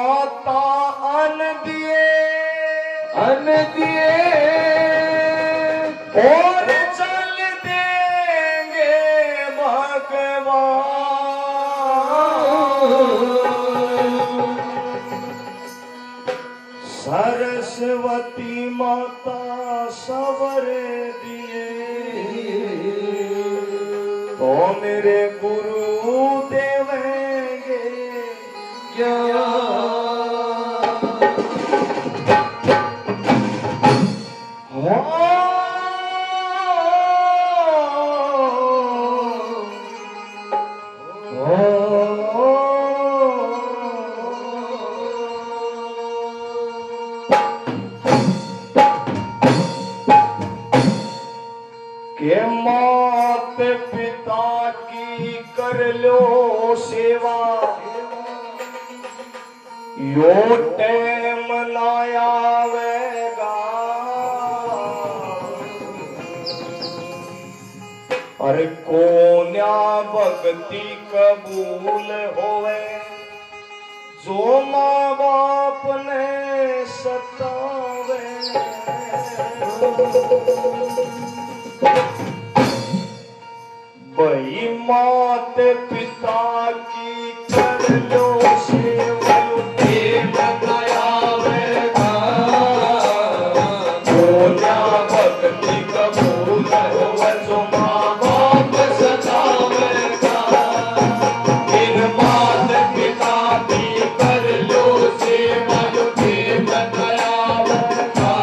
माता अन्न दिए और चल देंगे भगवान। सरस्वती माता सवर दिए तो मेरे गुरु देवेंगे ज्ञान। के मात पिता की कर लो सेवा, यो टाइम ना आवेगा। अरे कोन्या भक्ति कबूल होवे, जो माँ बाप ने सतावे। भाई मात पिता की कर लो सेवा, देव आवेगा। कोन्या भक्ति कबूल होवे, जो माँ बाप सतावेगा। इन मात पिता की कर लो सेवा, देव आवेगा।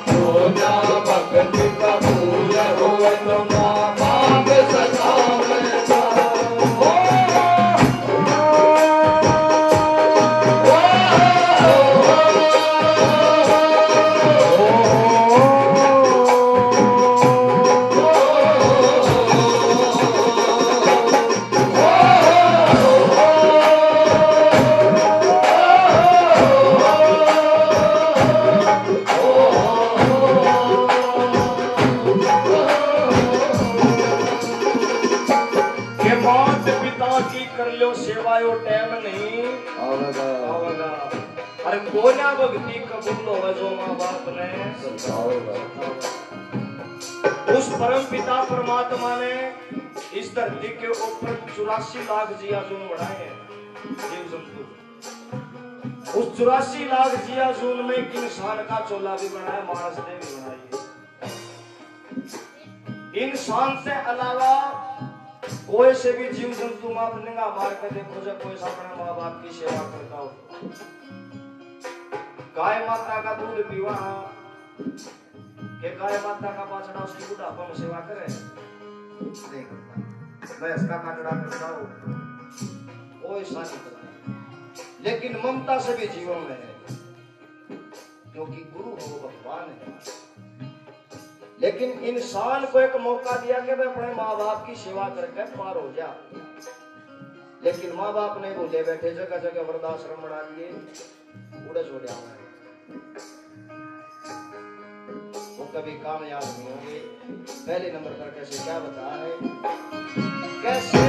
कोन्या भक्ति कबूल होवे, जो सेवायो टाइम नहीं आवेगा। अरे कोन्या भक्ति कबूल होवे, जो माँ बाप ने सतावेगा। उस परम पिता परमात्मा ने इस धरती के ऊपर 84 लाख जिया जून बनाए हैं, जीव जंतु। उस 84 लाख जिया जून में एक इंसान का चोला भी बनाया, मानस ने भी बनाई। इंसान से अलावा कोई से भी जीव जंतु मां निगाह मार कर देखो, जब कोई अपने माँ बाप की सेवा करता हो। गाय माता का दूध पीवा के गाय माता का बाछड़ा उसकी बुढ़ापा में सेवा करे नहीं करता। मैं इसका काटड़ा करता हूँ, कोई ऐसा नहीं करता। लेकिन ममता से भी जीवन में है, क्योंकि गुरु हो भगवान है। लेकिन इंसान को एक मौका दिया कि मैं अपने माँ बाप की सेवा करके पार हो जा। लेकिन माँ बाप ने बोले बैठे, जगह जगह वृद्धाश्रम बना दिए, उड़े छोड़े वो कभी कामयाब नहीं होंगे। पहले नंबर पर कैसे क्या बता है, कैसे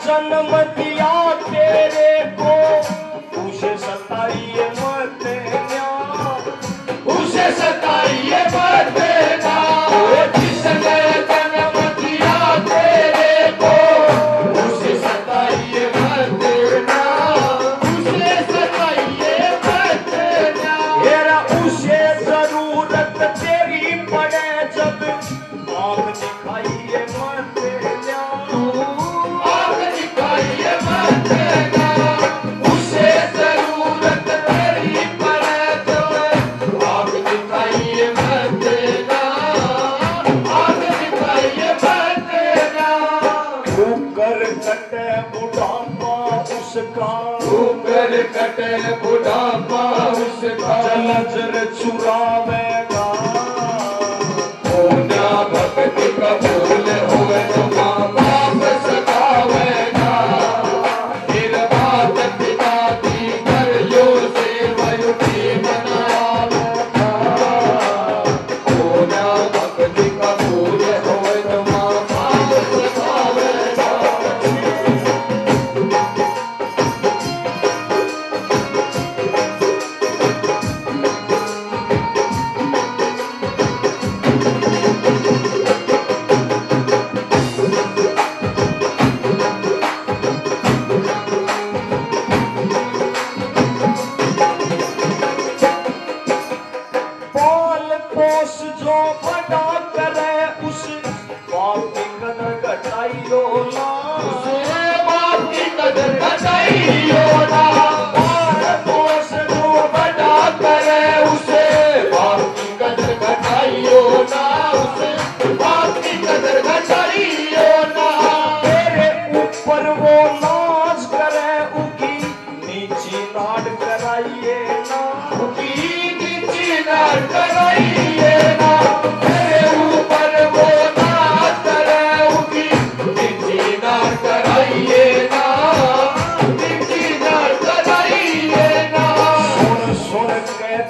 जन्म दिया तेरे को, उसे सताइए मत देना, उसे सताइए मत देना। जिसने जन्म दिया तेरे को, उसे सताइए मत देना, उसे सताइए मत देना। तेरा उसे जरूरत तेरी पड़े जब, आँख दिखाइए मत देना, उसे जरूरत तेरी पड़े तो आग दिखाइए मत देना, आग दिखाइए मत देना। ऊपर कटे बुढ़ापा उसका, ऊपर कटे बुढ़ापा उसका, नजर चुरावेगा। कोन्या भक्ति कबूल होवे, तो माँ बाप सतावेगा। फिर मात पिता की कर लो सेवा,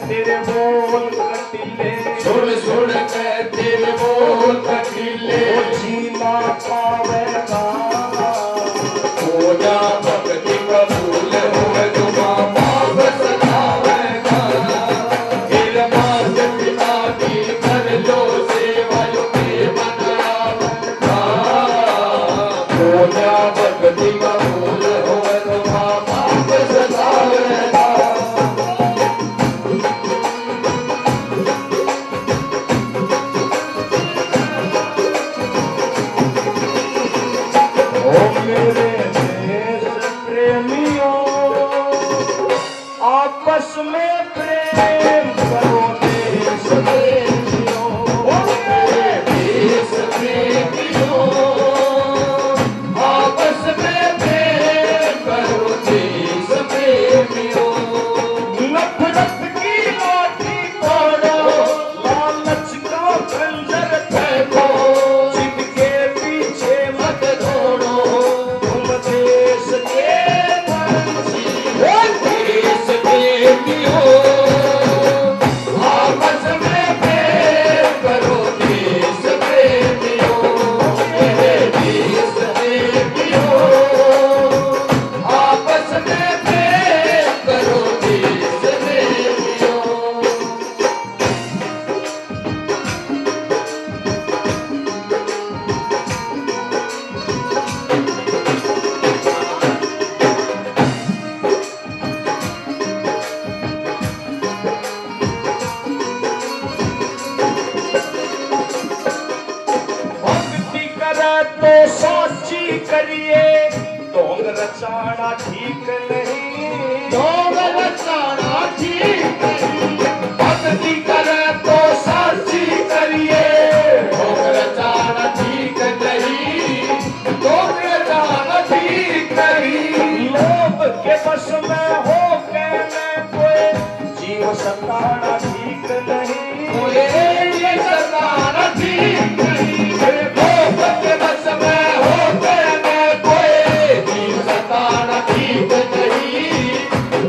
तेरे बोल कटीले, सुन सुन के तेरे बोल कटीले, जीना पावेगा पूजा भक्ति कबूल होवे तुमा पाप सतावेगा, फिर मात पिता की कर लो सेवा जो के बनावेगा, पूजा भक्ति कबूल होवे तुमा पाप सतावेगा। ओ मेरे देश प्रेमियों, आपस में प्रेम करो देश प्रेमियों, ओ मेरे देश प्रेमियों, आपस में प्रेम करो देश प्रेमियों, नफरत की लाठी तोड़ो, लालच का खंजर फेंको, जिनके पीछे मत दौड़ो, तुम देश के पंछी हो। देश प्रेमियों, आपस में प्रेम करो देश प्रेमियों, मेरे देश प्रेमियों, आपस में प्रेम करो देश प्रेमियों। भक्ति करे तो साची करिए, ढोंग रचाना ठीक नहीं, ढोंग रचाना ठीक नहीं, भक्ति करे तो साची करिए, ढोंग रचाना ठीक नहीं, ढोंग रचाना ठीक नहीं, लोभ के बस में हो के मैं कोई जीव सताना ठीक नहीं, कोई ये सताना ठीक नहीं, लोभ के बस में हो गए मैं कोई जीव सताना ठीक नहीं,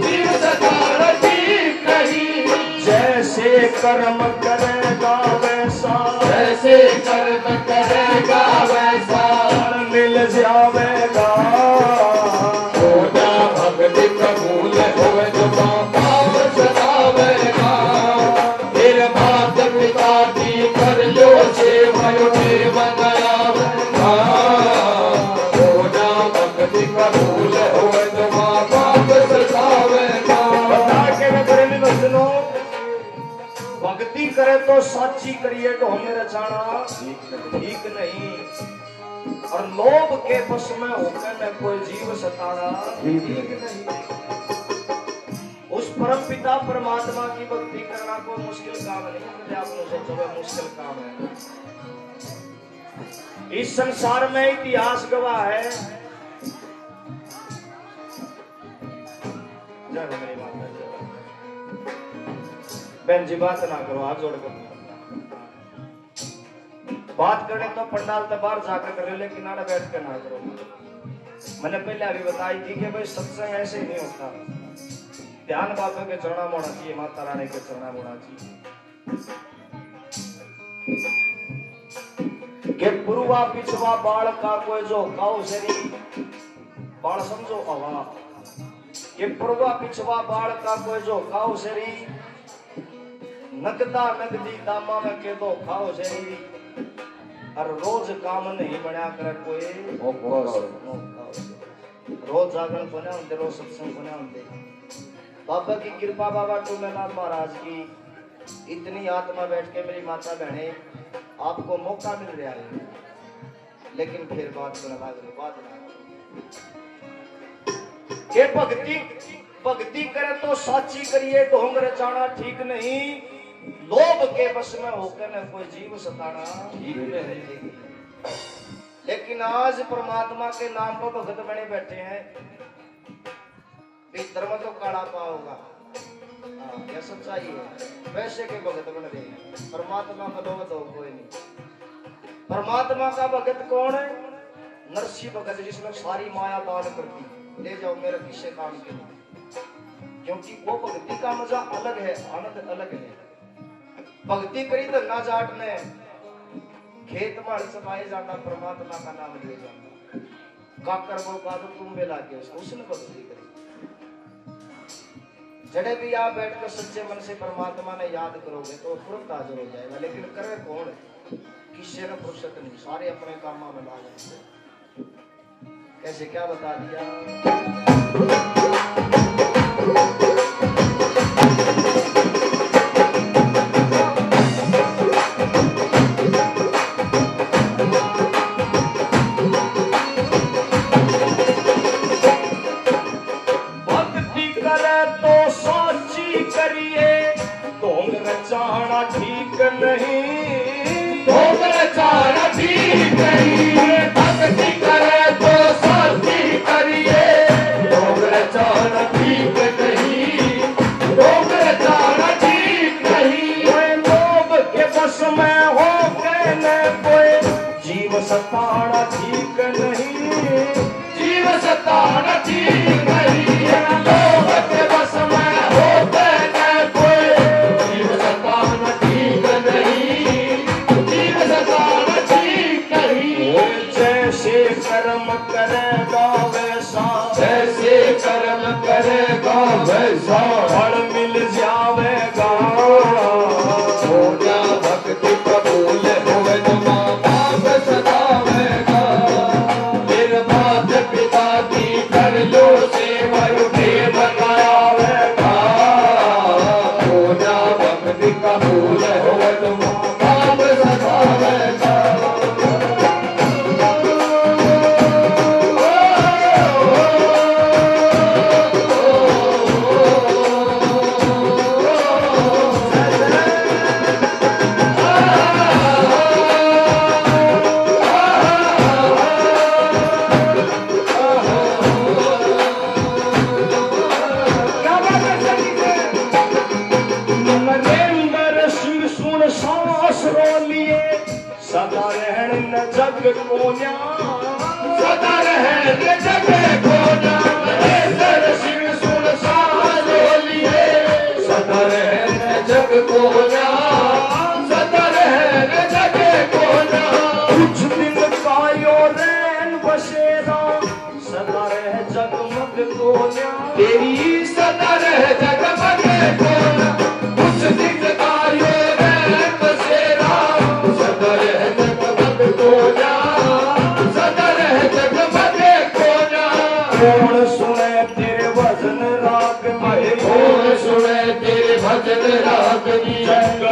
जीव सताना ठीक नहीं, जैसे कर्म करेगा वैसा, जैसे कर्म करेगा वैसा फल मिल जावेगा, पूजा भक्ति कबूल होवे तो पाप सतावेगा, फिर मात पिता की कर लो सेवा जो के बनावेगा, पूजा भक्ति कबूल होवे तो पाप सतावेगा। बता के मैं करे नहीं बसनो, भक्ति करे तो साची करिए, ढोंग रचाना ठीक नहीं, और लोभ के बस में होकर मैं कोई जीव सताना ठीक नहीं। उस परम पिता परमात्मा की भक्ति करना कोई मुश्किल काम नहीं है, आप सोचो वह मुश्किल काम है। इस संसार में इतिहास गवाह है, जय हो मेरी माता जय। बहन जी बात ना करो, हाथ जोड़कर बात करने तो पंडाल से बाहर जाकर करो, लेकिन आना बैठ कर ना करो। मैंने पहले अभी बताई थी कि भाई सत्संग ऐसे ही नहीं होता, ध्यान बाबा के चरणा होना चाहिए, माता रानी के चरणा होना चाहिए। के पुरवा पिछवा बाल का कोई जो काउ शरी बाल समझो हवा, के पुरवा पिछवा बाल का कोई जो काउ शरी, नगदा नगदी दामा में के दो खाओ शरी, और रोज काम नहीं बना कर कोई रोज जागरण बना होते, रोज सत्संग बना होते। बाबा की कृपा, बाबा टूमेनाथ महाराज की इतनी आत्मा बैठ के मेरी माता बहने आपको मौका मिल रहा है, लेकिन फिर बात करना बात के भक्ति करे तो साची करिए, ढोंग रचाना ठीक नहीं, लोभ के बस में होकर न कोई जीव सताना ठीक नहीं। लेकिन आज परमात्मा के नाम पर भगत बने बैठे हैं, धर्म तो काला पाओगा, यह सच्चाई है। पैसे के भगत बन रहे हैं, परमात्मा का भगत हो कोई नहीं। परमात्मा का भगत कौन है? नरसी भगत, जिसने सारी माया दान कर दी, ले जाओ मेरे किसी काम के नहीं। क्योंकि वो भक्ति का मजा अलग है, आनंद अलग है। भक्ति करी तो ना जाट ने खेत माड़ सफाई जाना, परमात्मा का नाम लिए जाना, काकर वो का तो तुम मिला के उसने भक्ति करी। जड़े भी आप बैठकर सच्चे मन से परमात्मा ने याद करोगे तो तुरंत हाजिर हो जाएगा। लेकिन करे कौन? किसी ने फुर्सत नहीं, सारे अपने काम में लगा जाते। कैसे क्या बता दिया? भक्ति करे तो साची करिए, ढोंग रचाना ठीक नहीं, ढोंग रचाना ठीक नहीं। भक्ति करे तो साची करिए, ढोंग रचाना ठीक नहीं, ढोंग रचाना ठीक नहीं। कोई लोभ के बस में हो के न कोई जीव सताना ठीक नहीं, जीव सताना ठीक नहीं। लोभ के बस में हो के न कोई जीव सताना ठीक नहीं, जीव सताना ठीक नहीं। जैसे कर्म करेगा वैसा, जैसे कर्म करेगा वैसा फल मिल जावेगा। होना भक्ति कबूल होवे तो माँ बाप सदावेगा। मेरे माता पिता की कर लो सेवा, उठे बतायावेगा। होना भक्ति कबूल होवे तो माँ बाप सदावेगा। नरेंद्र सिंह सुन सांस रो लिए, सदा रहन न जग को न्याय, सदा रहन न जग को न्याय। नरेंद्र सिंह सुन सांस रो लिए, सदा रहन न जग को न्याय, सदा रहन न जग को न्याय। कुछ दिन कायो रैन बसेरा, सदा रह जगमग को न्याय। तेरी सदा रह जगमग को न्याय। कुछ दिन कायो रैन बसेरा, सदा रह जगमग को न्याय, सदा रह जगमग को न्याय। कौन सुने तेरे भजन राग में, कौन सुने तेरे भजन राग में।